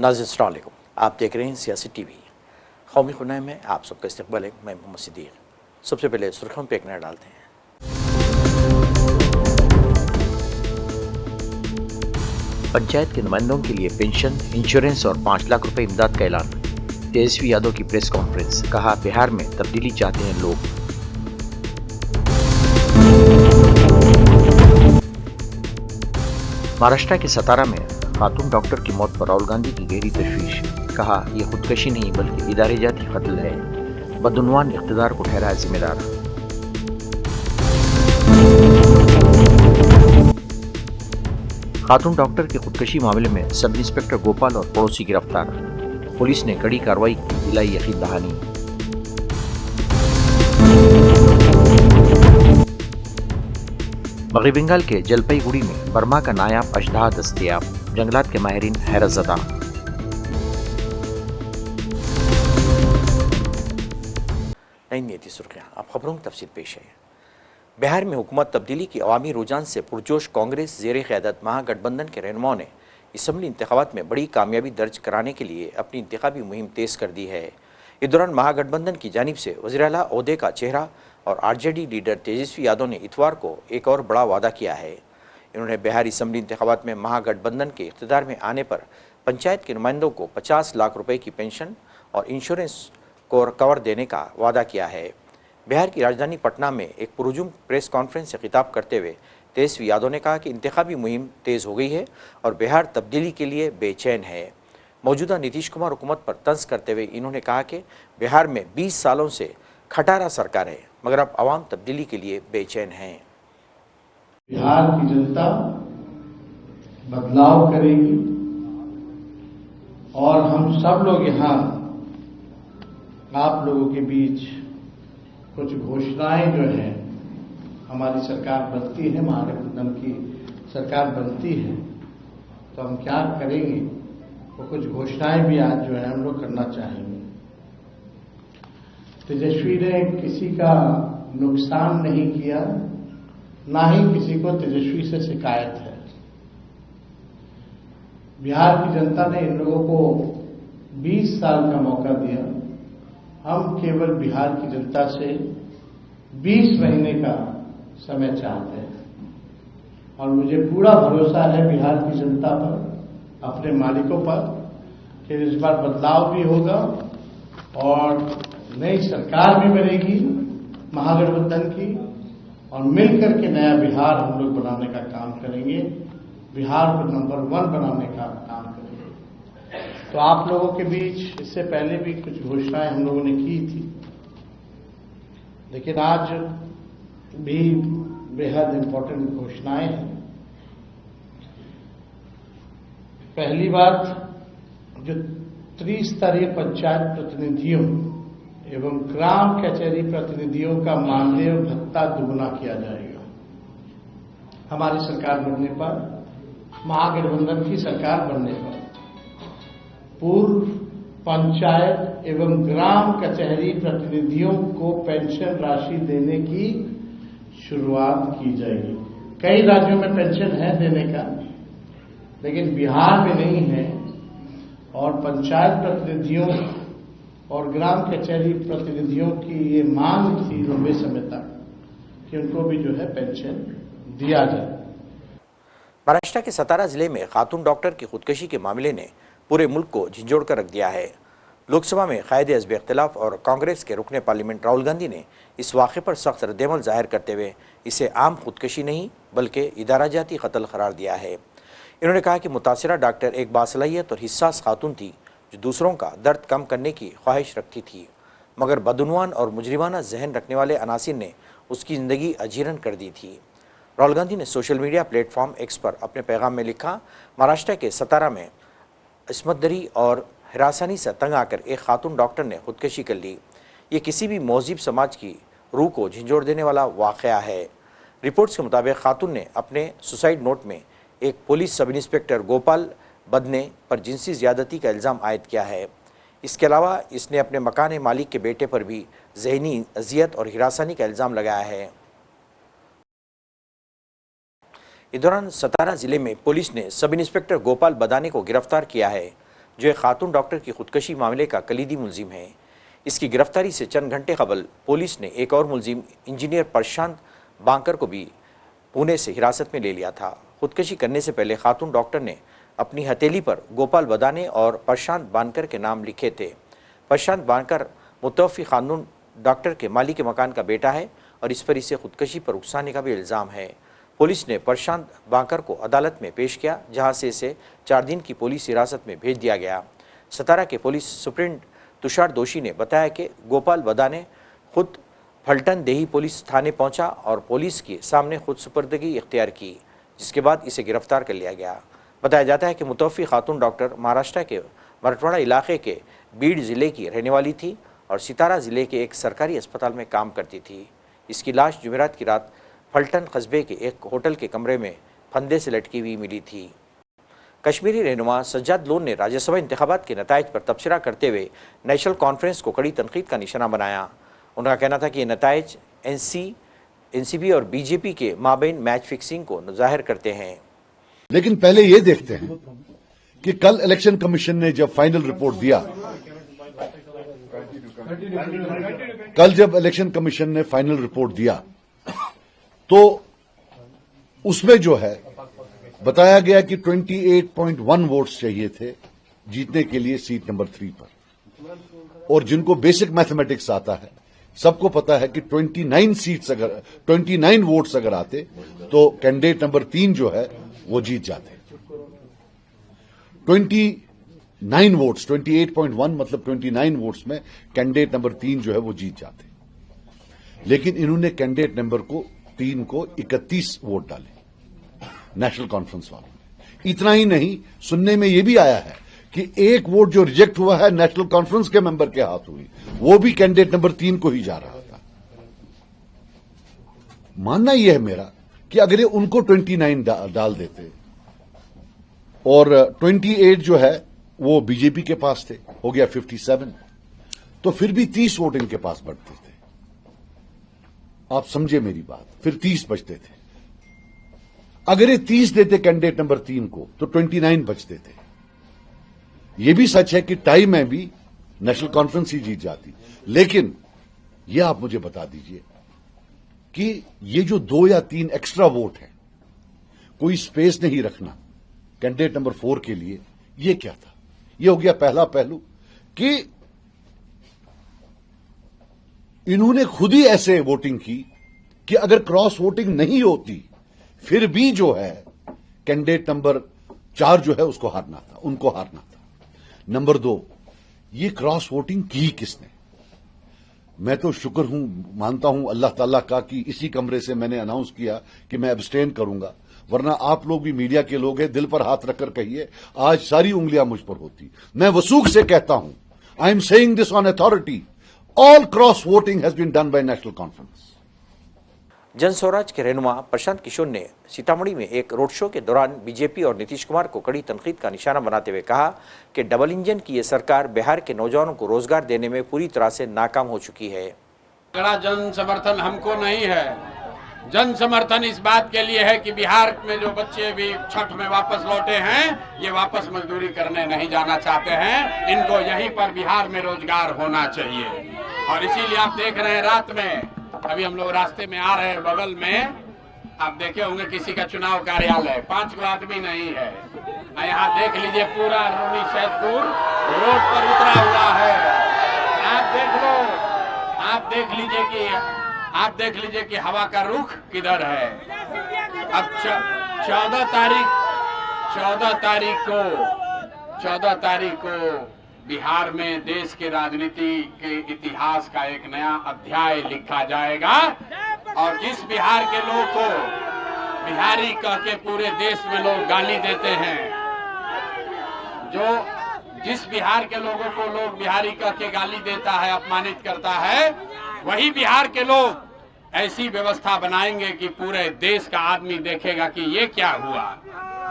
नाज़रीन अस्सलाम वालेकुम, आप देख रहे हैं सियासी टीवी। कौमी खुनाई में आप सबका इस्तकबाल है। मैं मोहम्मद सिद्दीक। सबसे पहले सुर्खियों पे एक नज़र डालते हैं। पंचायत के नुमाइंदों के लिए पेंशन, इंश्योरेंस और 5 लाख रुपए इमदाद का ऐलान। तेजस्वी यादव की प्रेस कॉन्फ्रेंस, कहा बिहार में तब्दीली चाहते हैं लोग। महाराष्ट्र के सतारा में खातून डॉक्टर की मौत पर राहुल गांधी की गहरी तशवीश, कहा यह खुदकशी नहीं बल्कि इदारे जाती कत्ल है, बदउनवान इख्तिदार को ठहराया जिम्मेदार। खातून डॉक्टर की खुदकशी मामले में सब इंस्पेक्टर गोपाल और पड़ोसी गिरफ्तार, पुलिस ने कड़ी कार्रवाई की, दिलाई यकीन दहानी। मगरबी बंगाल के जलपाईगुड़ी में बर्मा का नायाब अजदहा दस्तयाब, जंगलात के माहिरीन हैरतज़दा। नई नीति सुर्खियां, अब खबरों की तफसील पेश है। बिहार में हुकूमत तब्दीली की अवामी रुझान से पुरजोश कांग्रेस ज़ेर क़यादत महागठबंधन के रहनुमाओं ने असम्बली इंतखाबात में बड़ी कामयाबी दर्ज कराने के लिए अपनी इंतखाबी मुहिम तेज़ कर दी है। इस दौरान महागठबंधन की जानिब से वज़ीर आला ओहदे का चेहरा और आरजेडी लीडर तेजस्वी यादव ने इतवार को एक और बड़ा वादा किया है। इन्होंने बिहार असम्बली इंतखाबात में महागठबंधन के इक़्तिदार में आने पर पंचायत के नुमाइंदों को 50 लाख रुपए की पेंशन और इंश्योरेंस को कवर देने का वादा किया है। बिहार की राजधानी पटना में एक पुरजुम प्रेस कॉन्फ्रेंस से खिताब करते हुए तेजस्वी यादव ने कहा कि इंतखाबी मुहिम तेज़ हो गई है और बिहार तब्दीली के लिए बेचैन है। मौजूदा नीतीश कुमार हुकूमत पर तंज करते हुए इन्होंने कहा कि बिहार में 20 सालों से खटारा सरकार है, मगर अब आवाम तब्दीली के लिए बेचैन हैं। बिहार की जनता बदलाव करेगी और हम सब लोग यहाँ आप लोगों के बीच कुछ घोषणाएं जो हैं, हमारी सरकार बनती है, महागठबंधन की सरकार बनती है, तो हम क्या करेंगे, वो कुछ घोषणाएं भी आज जो है हम लोग करना चाहेंगे। तेजस्वी ने किसी का नुकसान नहीं किया, ना ही किसी को तेजस्वी से शिकायत है। बिहार की जनता ने इन लोगों को 20 साल का मौका दिया। हम केवल बिहार की जनता से 20 महीने का समय चाहते हैं और मुझे पूरा भरोसा है बिहार की जनता पर, अपने मालिकों पर, कि इस बार बदलाव भी होगा और नई सरकार भी बनेगी महागठबंधन की और मिलकर के नया बिहार हम लोग बनाने का काम करेंगे, बिहार को नंबर 1 बनाने का काम करेंगे। तो आप लोगों के बीच इससे पहले भी कुछ घोषणाएं हम लोगों ने की थी, लेकिन आज भी बेहद इंपॉर्टेंट घोषणाएं हैं। पहली बात, जो त्रिस्तरीय पंचायत प्रतिनिधियों एवं ग्राम कचहरी प्रतिनिधियों का मानदेय भत्ता दुगुना किया जाएगा। हमारी सरकार बनने पर, महागठबंधन की सरकार बनने पर पूर्व पंचायत एवं ग्राम कचहरी प्रतिनिधियों को पेंशन राशि देने की शुरुआत की जाएगी। कई राज्यों में पेंशन है देने का, लेकिन बिहार में नहीं है और पंचायत प्रतिनिधियों और ग्राम कचहरी प्रतिनिधियों की ये मांग थी लंबे समय तक कि उनको भी जो है पेंशन दिया जाए। महाराष्ट्र के सतारा जिले में खातून डॉक्टर की खुदकशी के मामले ने पूरे मुल्क को झंझोड़ कर रख दिया है। लोकसभा में कायदे हिज़्ब इख्तिलाफ और कांग्रेस के रुकने पार्लियामेंट राहुल गांधी ने इस वाक़े पर सख्त रद्दअमल जाहिर करते हुए इसे आम खुदकशी नहीं बल्कि इदारा जाती कत्ल करार दिया है। इन्होंने कहा कि मुतासिरा डॉक्टर एक बासलाहियत और हिस्सास खातून थी जो दूसरों का दर्द कम करने की ख्वाहिश रखती थी, मगर बदउनवान और मुजरिमाना जहन रखने वाले अनासिर ने उसकी ज़िंदगी अजीरन कर दी थी। राहुल गांधी ने सोशल मीडिया प्लेटफॉर्म एक्स पर अपने पैगाम में लिखा, महाराष्ट्र के सतारा में इस्मत दरी और हिरासानी से तंग आकर एक खातून डॉक्टर ने खुदकशी कर ली। ये किसी भी महज़ब समाज की रूह को झंझोड़ देने वाला वाक़या है। रिपोर्ट्स के मुताबिक खातून ने अपने सुसाइड नोट में एक पुलिस सब इंस्पेक्टर गोपाल बदने पर जिनसी ज़्यादती का इल्ज़ाम आयद किया है। इसके अलावा इसने अपने मकान मालिक के बेटे पर भी ज़हनी अजियत और हिरासानी का इल्ज़ाम लगाया है। इस दौरान सतारा जिले में पुलिस ने सब इंस्पेक्टर गोपाल बदाने को गिरफ्तार किया है। जो एक खातून डॉक्टर की खुदकशी मामले का कलीदी मुलजिम है। इसकी गिरफ्तारी से चंद घंटे कबल पुलिस ने एक और मुलजिम इंजीनियर प्रशांत बांकर को भी पुणे से हिरासत में ले लिया था। खुदकशी करने से पहले खातून डॉक्टर ने अपनी हथेली पर गोपाल बदाने और प्रशांत बांकर के नाम लिखे थे। प्रशांत बांकर मुतवफ़ी खातून डॉक्टर के मालिक के मकान का बेटा है और इस पर इसे खुदकशी पर उकसाने का भी इल्ज़ाम है। पुलिस ने प्रशांत बांकर को अदालत में पेश किया, जहां से इसे 4 दिन की पुलिस हिरासत में भेज दिया गया। सतारा के पुलिस सुप्रिंट तुषार दोषी ने बताया कि गोपाल बदाने खुद फलटन देही पुलिस थाने पहुंचा और पुलिस के सामने खुद सुपुर्दगी इख्तियार की, जिसके बाद इसे गिरफ्तार कर लिया गया। बताया जाता है कि मुतवफ़ी खातून डॉक्टर महाराष्ट्र के मराठवाड़ा इलाके के बीड ज़िले की रहने वाली थी और सितारा ज़िले के एक सरकारी अस्पताल में काम करती थी। इसकी लाश जुमेरात की रात फलटन कस्बे के एक होटल के कमरे में फंदे से लटकी हुई मिली थी। कश्मीरी रहनुमा सज्जाद लोन ने राज्यसभा इंतखाबात के नताइज पर तबसरा करते हुए नेशनल कॉन्फ्रेंस को कड़ी तनकीद का निशाना बनाया। उनका कहना था कि ये नताइज एनसीपी और बीजेपी के माबैन मैच फिक्सिंग को ज़ाहिर करते हैं। लेकिन पहले ये देखते हैं कि कल इलेक्शन कमीशन ने जब फाइनल रिपोर्ट दिया, कल जब इलेक्शन कमीशन ने फाइनल रिपोर्ट दिया तो उसमें जो है बताया गया कि 28.1 वोट्स चाहिए थे जीतने के लिए सीट नंबर 3 पर, और जिनको बेसिक मैथमेटिक्स आता है सबको पता है कि 29 वोट्स अगर आते तो कैंडिडेट नंबर 3 जो है वो जीत जाते। 29 वोट्स, 28.1 मतलब 29 वोट्स में कैंडिडेट नंबर 3 जो है वो जीत जाते। लेकिन इन्होंने कैंडिडेट नंबर 3 को 31 वोट डाले नेशनल कॉन्फ्रेंस वालों ने। इतना ही नहीं, सुनने में यह भी आया है कि एक वोट जो रिजेक्ट हुआ है नेशनल कॉन्फ्रेंस के मेंबर के हाथ हुई, वो भी कैंडिडेट नंबर 3 को ही जा रहा था। मानना यह है मेरा कि अगर ये उनको 29 डाल देते और 28 जो है वो बीजेपी के पास थे, हो गया 57, तो फिर भी 30 वोट इनके पास बढ़ते थे। आप समझे मेरी बात, फिर 30 बचते थे। अगर ये 30 देते कैंडिडेट नंबर 3 को तो 29 बचते थे। यह भी सच है कि टाई में भी नेशनल कॉन्फ्रेंस ही जीत जाती। लेकिन यह आप मुझे बता दीजिए कि ये जो 2 या 3 एक्स्ट्रा वोट है, कोई स्पेस नहीं रखना कैंडिडेट नंबर 4 के लिए, ये क्या था? ये हो गया पहला पहलू कि इन्होंने खुद ही ऐसे वोटिंग की कि अगर क्रॉस वोटिंग नहीं होती फिर भी जो है कैंडिडेट नंबर 4 जो है उसको हारना था, उनको हारना था। नंबर 2, ये क्रॉस वोटिंग की किसने? मैं तो शुक्र हूं, मानता हूं अल्लाह ताला का कि इसी कमरे से मैंने अनाउंस किया कि मैं एब्सटेन करूंगा, वरना आप लोग भी मीडिया के लोग हैं, दिल पर हाथ रखकर कहिए आज सारी उंगलियां मुझ पर होती। मैं वसूख से कहता हूं, I am saying this on authority, all cross voting has been done by National Conference. Jan Swaraj के रहनुमा प्रशांत किशोर ने सीतामढ़ी में एक रोड शो के दौरान बीजेपी और नीतीश कुमार को कड़ी तनकीद का निशाना बनाते हुए कहा कि डबल इंजन की ये सरकार बिहार के नौजवानों को रोजगार देने में पूरी तरह से नाकाम हो चुकी है। बड़ा जन समर्थन हमको नहीं है। जन समर्थन इस बात के लिए है कि बिहार में जो बच्चे भी छठ में वापस लौटे हैं, ये वापस मजदूरी करने नहीं जाना चाहते हैं। इनको यहीं पर बिहार में रोजगार होना चाहिए। और इसीलिए आप देख रहे हैं, रात में अभी हम लोग रास्ते में आ रहे हैं, बगल में आप देखे होंगे किसी का चुनाव कार्यालय, 5 आदमी नहीं है। यहाँ देख लीजिए पूरा रूनी सैदपुर रोड पर उतरा हुआ है। आप देख लो, आप देख लीजिए कि हवा का रुख किधर है। अब 14 तारीख को बिहार में देश के राजनीति के इतिहास का एक नया अध्याय लिखा जाएगा। और जिस बिहार के लोग को बिहारी कह के पूरे देश में लोग गाली देते हैं, जिस बिहार के लोगों को लोग बिहारी कह के गाली देता है, अपमानित करता है, वही बिहार के लोग ऐसी व्यवस्था बनाएंगे कि पूरे देश का आदमी देखेगा कि ये क्या हुआ।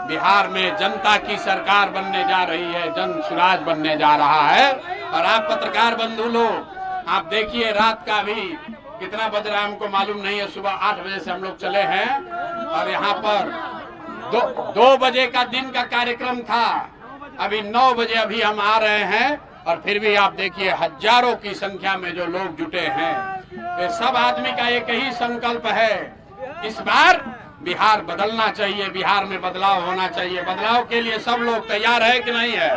बिहार में जनता की सरकार बनने जा रही है, जन स्वराज बनने जा रहा है। और आप पत्रकार बंधु लोग, आप देखिए रात का भी कितना बज रहा है हमको मालूम नहीं है। सुबह 8 बजे से हम लोग चले हैं और यहाँ पर 2 बजे का दिन का कार्यक्रम था। अभी 9 बजे अभी हम आ रहे हैं और फिर भी आप देखिए हजारों की संख्या में जो लोग जुटे हैं। ये सब आदमी का एक ही संकल्प है, इस बार बिहार बदलना चाहिए, बिहार में बदलाव होना चाहिए। बदलाव के लिए सब लोग तैयार है कि नहीं है?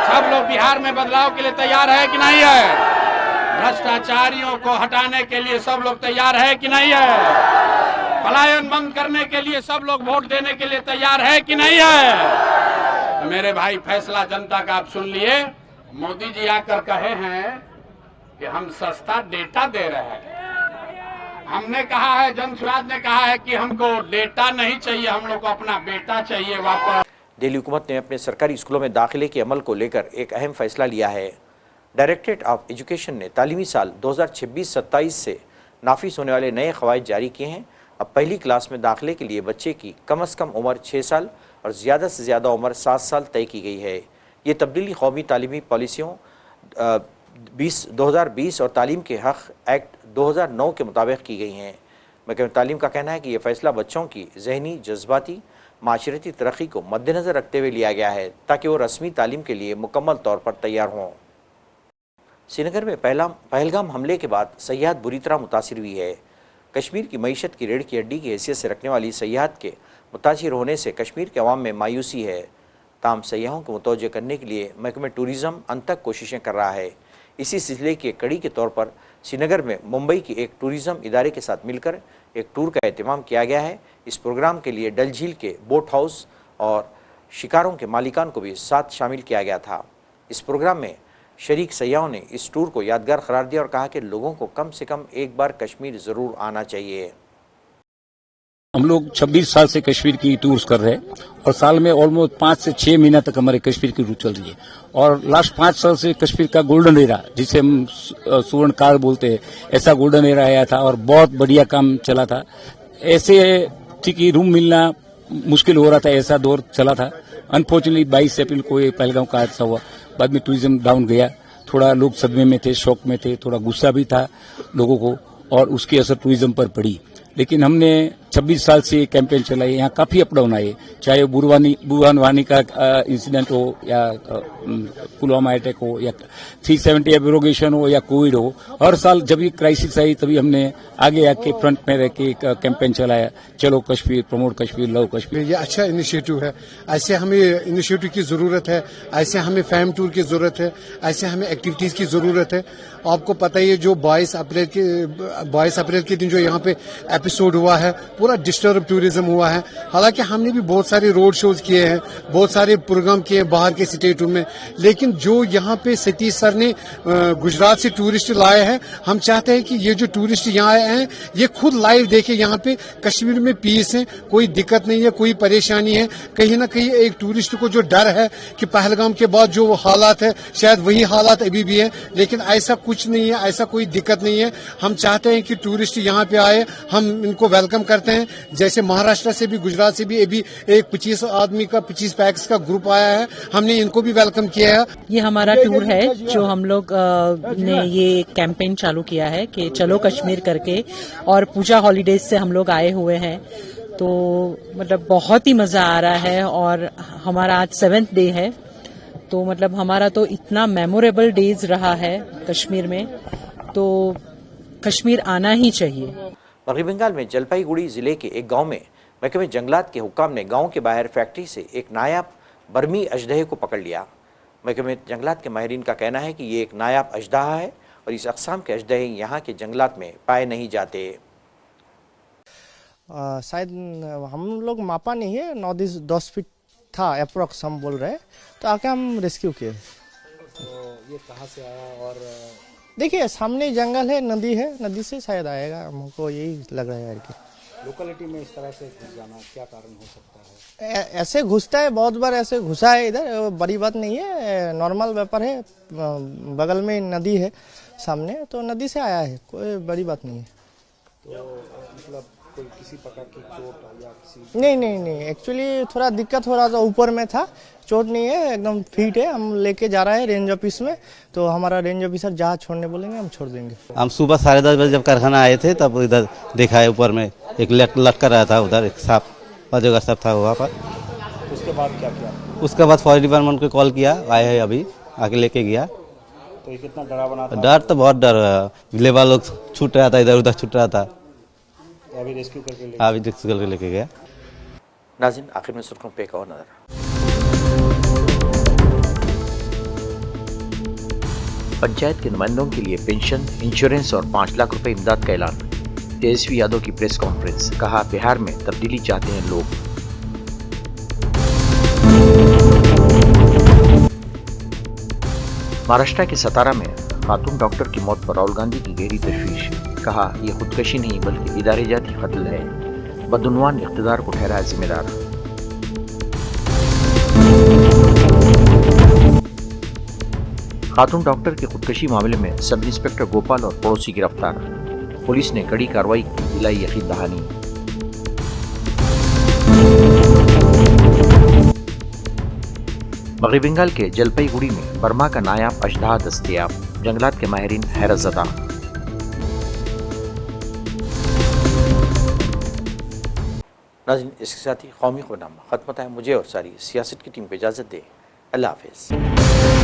सब लोग बिहार में बदलाव के लिए तैयार है कि नहीं है? भ्रष्टाचारियों को हटाने के लिए सब लोग तैयार है कि नहीं है? पलायन बंद करने के लिए सब लोग वोट देने के लिए तैयार है कि नहीं है? तो मेरे भाई, फैसला जनता का आप सुन लिए। मोदी जी आकर कहे हैं कि हम सस्ता डेटा दे रहे हैं। हमने कहा है, जनसुराज ने कहा है कि हमको डेटा नहीं चाहिए, हम लोग को अपना बेटा चाहिए वापस। दिल्ली हुकूमत ने अपने सरकारी स्कूलों में दाखिले के अमल को लेकर एक अहम फैसला लिया है। डायरेक्टरेट ऑफ एजुकेशन ने तालीमी साल 2026-27 से नाफिज होने वाले नए क़वाइद जारी किए हैं। अब पहली क्लास में दाखिले के लिए बच्चे की कम से कम उम्र 6 साल और ज़्यादा से ज़्यादा उम्र 7 साल तय की गई है। ये तब्दीली कौमी तालीमी पॉलिसियों 2020 और तालीम के हक़ एक्ट 2009 के मुताबिक की गई हैं। महकमे तालीम का कहना है कि यह फ़ैसला बच्चों की जहनी, जज्बाती, माशरती तरक्की को मद्देनज़र रखते हुए लिया गया है ताकि वो रस्मी तालीम के लिए मुकम्मल तौर पर तैयार हों। श्रीनगर में पहलगाम हमले के बाद सयाहत बुरी तरह मुतासिर हुई है। कश्मीर की मईशत की रीढ़ की हड्डी की हैसियत से रखने वाली सयाहत के मुतासिर होने से कश्मीर के अवाम में मायूसी है। ताम सयाहों को मुतवज्जह करने के लिए महकमे टूरिज़म अनथक कोशिशें कर रहा है। इसी सिलसिले की कड़ी के तौर पर श्रीनगर में मुंबई के एक टूरिज़म इदारे के साथ मिलकर एक टूर का एहतमाम किया गया है। इस प्रोग्राम के लिए डल झील के बोट हाउस और शिकारों के मालिकान को भी साथ शामिल किया गया था। इस प्रोग्राम में शरीक सयाहों ने इस टूर को यादगार करार दिया और कहा कि लोगों को कम से कम एक बार कश्मीर ज़रूर आना चाहिए। हम लोग 26 साल से कश्मीर की टूर्स कर रहे हैं और साल में ऑलमोस्ट 5 से 6 महीना तक हमारे कश्मीर की रूट चल रही है। और लास्ट 5 साल से कश्मीर का गोल्डन एरा, जिसे हम स्वर्ण काल बोलते हैं, ऐसा गोल्डन एरा आया था और बहुत बढ़िया काम चला था। ऐसे ठीक ही रूम मिलना मुश्किल हो रहा था, ऐसा दौर चला था। अनफॉर्चुनेटली 22 अप्रैल को ये पहलगाम का हादसा हुआ, बाद में टूरिज्म डाउन गया। थोड़ा लोग सदमे में थे, शौक में थे, थोड़ा गुस्सा भी था लोगों को और उसकी असर टूरिज्म पर पड़ी। लेकिन हमने 26 साल से ये कैंपेन चलाई। यहाँ काफी अप डाउन आए, चाहे बुरहान वानी का इंसिडेंट हो या पुलवामा अटैक हो या 370 एब्रोगेशन हो या कोविड हो। हर साल जब ये क्राइसिस आई तभी हमने आगे आके फ्रंट में रह के कैंपेन चलाया, चलो कश्मीर, प्रमोट कश्मीर, लव कश्मीर। ये अच्छा इनिशिएटिव है। ऐसे हमें इनिशिएटिव की जरूरत है, ऐसे हमें फैम टूर की जरूरत है, ऐसे हमें एक्टिविटीज की जरूरत है। आपको पता ही है जो 22 अप्रैल के दिन जो यहाँ पे एपिसोड हुआ है, पूरा डिस्टर्ब टूरिज्म हुआ है। हालांकि हमने भी बहुत सारे रोड शोज किए हैं, बहुत सारे प्रोग्राम किए बाहर के स्टेटों में, लेकिन जो यहाँ पे सतीश सर ने गुजरात से टूरिस्ट लाए हैं, हम चाहते हैं कि ये जो टूरिस्ट यहाँ आए हैं ये खुद लाइव देखे। यहाँ पे कश्मीर में पीस है, कोई दिक्कत नहीं है, कोई परेशानी है। कहीं ना कहीं एक टूरिस्ट को जो डर है कि पहलगाम के बाद जो हालात है शायद वही हालात अभी भी है, लेकिन ऐसा कुछ नहीं है, ऐसा कोई दिक्कत नहीं है। हम चाहते हैं कि टूरिस्ट यहाँ पे आए, हम इनको वेलकम करते हैं। जैसे महाराष्ट्र से भी, गुजरात से भी अभी एक 25 आदमी का 25 पैक्स का ग्रुप आया है, हमने इनको भी वेलकम किया है। ये हमारा टूर है जो हम लोग ने ये कैंपेन चालू किया है कि चलो कश्मीर करके, और पूजा हॉलीडेज से हम लोग आए हुए हैं। तो मतलब बहुत ही मजा आ रहा है और हमारा आज 7th डे है। तो मतलब हमारा तो इतना मेमोरेबल डेज रहा है कश्मीर में, तो कश्मीर आना ही चाहिए। मगरबी बंगाल में जलपाईगुड़ी जिले के एक गांव में महकमे जंगलात के हुक्काम ने गांव के बाहर फैक्ट्री से एक नायाब बर्मी अजदहे को पकड़ लिया। महकमे जंगलात के माहिरीन का कहना है कि ये एक नायाब अजदहा है और इस अक़साम के अजदहे यहाँ के जंगलात में पाए नहीं जाते। शायद हम लोग मापा नहीं है, 9-10 फीट था अप्रोक्स हम बोल रहे हैं, तो आके हम रेस्क्यू किए। तो ये कहाँ से आया? और देखिए सामने जंगल है, नदी है, नदी से शायद आएगा, हमको यही लग रहा है कि लोकेलिटी में इस तरह से घुस जाना क्या कारण हो सकता है? ऐसे घुसता है, बहुत बार ऐसे घुसा है इधर, बड़ी बात नहीं है, नॉर्मल व्यापार है। बगल में नदी है सामने, तो नदी से आया है, कोई बड़ी बात नहीं है। तो मतलब कोई किसी प्रकार की चोट या किसी? नहीं, एक्चुअली थोड़ा दिक्कत हो रहा था, ऊपर में था, चोट नहीं है, एकदम फिट है। हम लेके जा रहे हैं रेंज ऑफिस में, तो हमारा रेंज ऑफिसर जहाँ छोड़ने बोलेंगे हम छोड़ देंगे। हम सुबह 10:30 बजे जब कारखाना आए थे तब इधर देखा है ऊपर में एक लटका रहा था, उधर एक सांप, अजगर सांप था वहाँ पर। उसके बाद क्या किया? उसके बाद फॉरेस्ट डिपार्टमेंट को कॉल किया, आए हैं अभी, आके लेके गया। तो ये कितना डरावना था? डर तो बहुत डर है, लेबर लोग छूट रहा था, इधर उधर छूट रहा था। तो अभी रेस्क्यू करके अभी रेस्क्यू करके लेके गया। नाज़रीन, आखिर में सुर्खियों पे एक और नजर। पंचायत के नुमाइंदों के लिए पेंशन, इंश्योरेंस और 5 लाख रुपए इमदाद का ऐलान। तेजस्वी यादव की प्रेस कॉन्फ्रेंस, कहा बिहार में तब्दीली चाहते हैं लोग। महाराष्ट्र के सतारा में खातून डॉक्टर की मौत पर राहुल गांधी की गहरी तशवीश, कहा यह खुदकशी नहीं बल्कि इदारे जाती कत्ल है, बदउनवान इख्तिदार को ठहराया जिम्मेदार। खातून डॉक्टर की खुदकशी मामले में सब इंस्पेक्टर गोपाल और पड़ोसी गिरफ्तार, पुलिस ने कड़ी कार्रवाई की, दिलाई यकीन दहानी। मगरबी बंगाल के जलपाईगुड़ी में बर्मा का नायाब अजदहा दस्तयाब, जंगलात के माहिरीन हैरतज़दा। नाज़रीन, इसके साथ ही कौमी खबरनामा खत्म होता है। मुझे और सारी सियासत की टीम को इजाज़त दे। अल्लाह हाफ़िज़।